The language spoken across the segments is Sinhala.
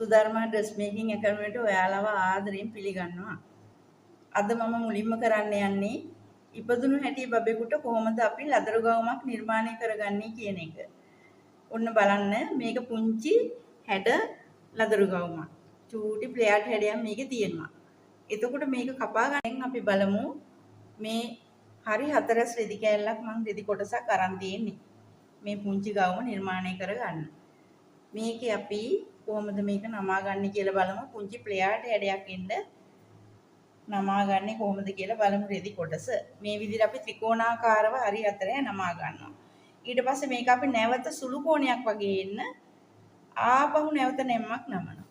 සුධර්මා ඩ්‍රෙස් මේකින් ඇකඩමියට ඔයාලව ආදරයෙන් පිළිගන්නවා. අද මම මුලින්ම කරන්න යන්නේ ඉපදුණු හැටි බබෙකුට කොහොමද අපි ලදරු ගවුමක් නිර්මාණය කරගන්නේ කියන එක. ඔන්න බලන්න මේක පුංචි හැඩ ලදරු ගවුමක්. චූටි ප්ලේයර් හැඩයක් මේකේ තියෙනවා. එතකොට මේක කපා ගන්න අපි බලමු මේ හරි හතරස් රෙදි කෑල්ලක් මම රෙදි කොටසක් අරන් තියෙන්නේ. මේ පුංචි ගවුම නිර්මාණය කරගන්න. මේකේ අපි කොහොමද මේක නමා ගන්න කියලා බලමු. පුංචි ප්ලේයර් හැඩයක් ඉන්න නමා ගන්නේ කොහොමද කියලා බලමු රෙදි කොටස. මේ විදිහට අපි ත්‍රිකෝණාකාරව හරි අතරේ නමා ගන්නවා. ඊට පස්සේ මේක අපි නැවත සුළු කෝණයක් වගේ එන්න ආපහු නැවත නැම්මක් නමනවා.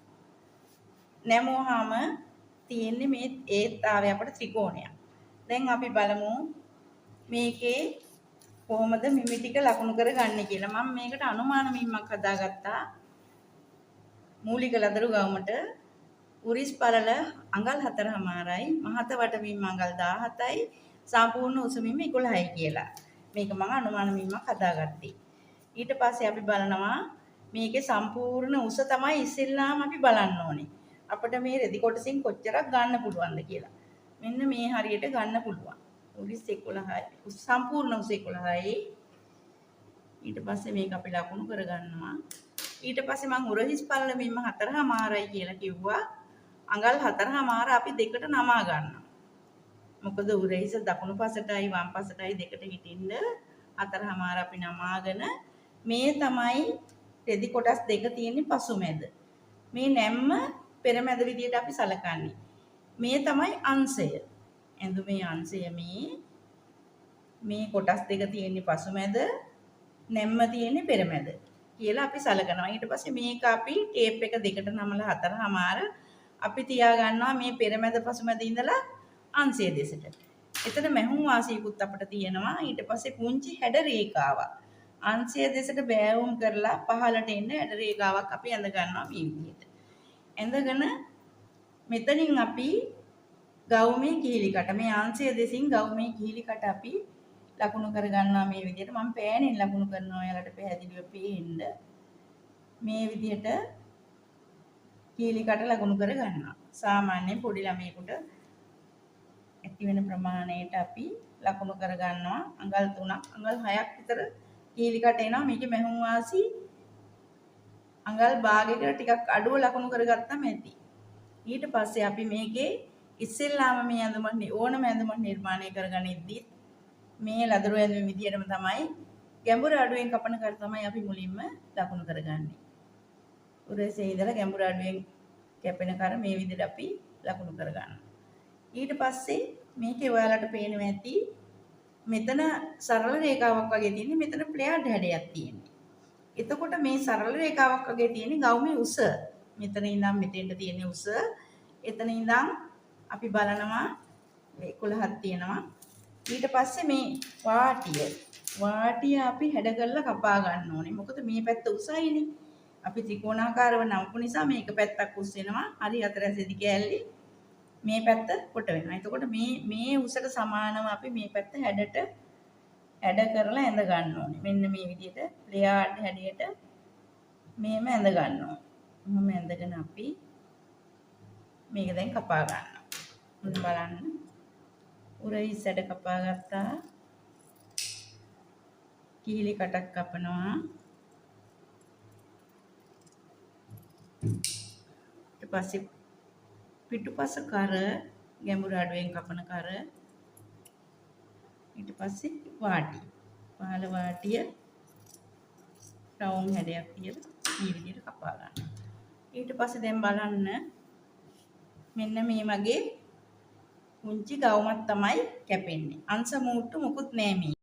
නැමුවාම තියෙන්නේ මේ ඒත් ආවේ අපට ත්‍රිකෝණයක්. දැන් අපි බලමු මේකේ කොහොමද මිමි ටික ලකුණු කරගන්නේ කියලා. මම මේකට අනුමාන මිම්මක් හදාගත්තා. මූලික ලදරු ගවුමට උරිස් පළල අඟල් 4.5යි මහත වටමිම් අඟල් 17යි සම්පූර්ණ උස මිම 11යි කියලා. මේක මම අනුමාන මිම්මක් හදාගත්තේ. ඊට පස්සේ අපි බලනවා මේකේ සම්පූර්ණ උස තමයි ඉස්සෙල්ලාම අපි බලන්න ඕනේ. අපිට මේ රෙදි කොටසින් කොච්චරක් ගන්න පුළුවන්ද කියලා. මෙන්න මේ හරියට ගන්න පුළුවන්. උරිස් 11යි සම්පූර්ණ උස 11යි. ඊට පස්සේ මේක අපි ලකුණු කරගන්නවා. ඊට පස්සේ මම උරහිස් පළල මිම්ම 4.5යි කියලා කිව්වා. අඟල් 4.5 අපි දෙකට නමා ගන්නවා. මොකද උරහිස දකුණු පසටයි වම් පසටයි දෙකට හිටින්න 4.5 අපි නමාගෙන මේ තමයි රෙදි කොටස් දෙක තියෙන්නේ පසුමැද. මේ නැම්ම පෙරමැද විදියට අපි සලකන්නේ. මේ තමයි අංශය. ඇඳුමේ අංශය මේ කොටස් දෙක තියෙන්නේ පසුමැද නැම්ම තියෙන්නේ පෙරමැද කියලා අපි සලකනවා. ඊට පස්සේ මේක අපි ටේප් එක දෙකට නමලා 4.5 අපි තියා ගන්නවා මේ පෙරමැද පසුමැද ඉඳලා අංශය දෙසට. එතන මැහුම් වාසියකුත් අපිට තියෙනවා. ඊට පස්සේ පුංචි හැඩ රේඛාවක්. අංශය දෙසට බෑවුම් කරලා පහළට එන්න හැඩ රේඛාවක් අපි ඇඳ ගන්නවා මේ විදිහට. ඇඳගෙන මෙතනින් අපි ගවුමේ කිහිලිකට මේ අංශය දෙසින් ගවුමේ කිහිලිකට අපි ලකුණු කර ගන්නවා මේ විදිහට. මම පෑනෙන් ලකුණු කරනවා ඔයාලට පැහැදිලිව පේන්න. මේ විදිහට කීලිකට ලකුණු කර ගන්නවා. සාමාන්‍යයෙන් පොඩි ළමයෙකුට ඇති වෙන ප්‍රමාණයට අපි ලකුණු කර ගන්නවා. අඟල් 3ක් අඟල් 6ක් විතර කීලිකට එනවා. මේකේ මැහුම් වාසි අඟල් භාගයකට ටිකක් අඩුව ලකුණු කරගත්තම ඇති. ඊට පස්සේ අපි මේකේ ඉස්සෙල්ලාම මේ ඇඳුම ඕනම ඇඳුමක් නිර්මාණය කරගනිද්දි මේ ලදරු ඇඳුම විදියටම තමයි ගැඹුරු අඩුවෙන් කපන කර තමයි අපි මුලින්ම ලකුණු කරගන්නේ. උරසේ ඉඳලා ගැඹුරු අඩුවෙන් කැපෙන කර මේ විදිහට අපි ලකුණු කරගන්නවා. ඊට පස්සේ මේකේ ඔයාලට පේනවා ඇති මෙතන සරල රේඛාවක් වගේ තියෙන්නේ මෙතන ප්ලේයර්ඩ් හැඩයක් තියෙන්නේ. එතකොට මේ සරල රේඛාවක් වගේ තියෙන්නේ ගවුමේ උස. මෙතන ඉඳන් මෙතෙන්ට තියෙන උස. එතන ඉඳන් අපි බලනවා 11ක් තියෙනවා. ඊට පස්සේ මේ වාටිය අපි හැඩ කරලා කපා ගන්න ඕනේ. මොකද මේ පැත්ත උසයිනේ. අපි ත්‍රිකෝණාකාරව නමපු නිසා මේක පැත්තක් උස් වෙනවා. හරි හතරැස් රෙදි කෑල්ලේ මේ පැත්ත කොට වෙනවා. එතකොට මේ උසට සමානව අපි මේ පැත්ත හැඩ කරලා ඇඳ ගන්න ඕනේ. මෙන්න මේ විදිහට ප්ලේයර්ඩ් හැඩයට මේම ඇඳ ගන්නවා. මොහොම ඇඳගෙන අපි මේක දැන් කපා ගන්නවා. මොන බලන්න. උරහිස් හැඩ කපා ගත්තා. කිහිලි කටක් කපනවා. ඊට පස්සේ පිටුපස කර ගැඹුරු අඩුවෙන් කපන කර ඊට පස්සේ පහළ වාටිය රවුම් හැඩයක් තියලා මේ විදිහට කපා ගන්න. ඊට පස්සේ දැන් බලන්න මෙන්න මේ වගේ පුංචි ගවුමක් තමයි කැපෙන්නේ. අංශ මූට්ටු මුකුත් නෑ මේ.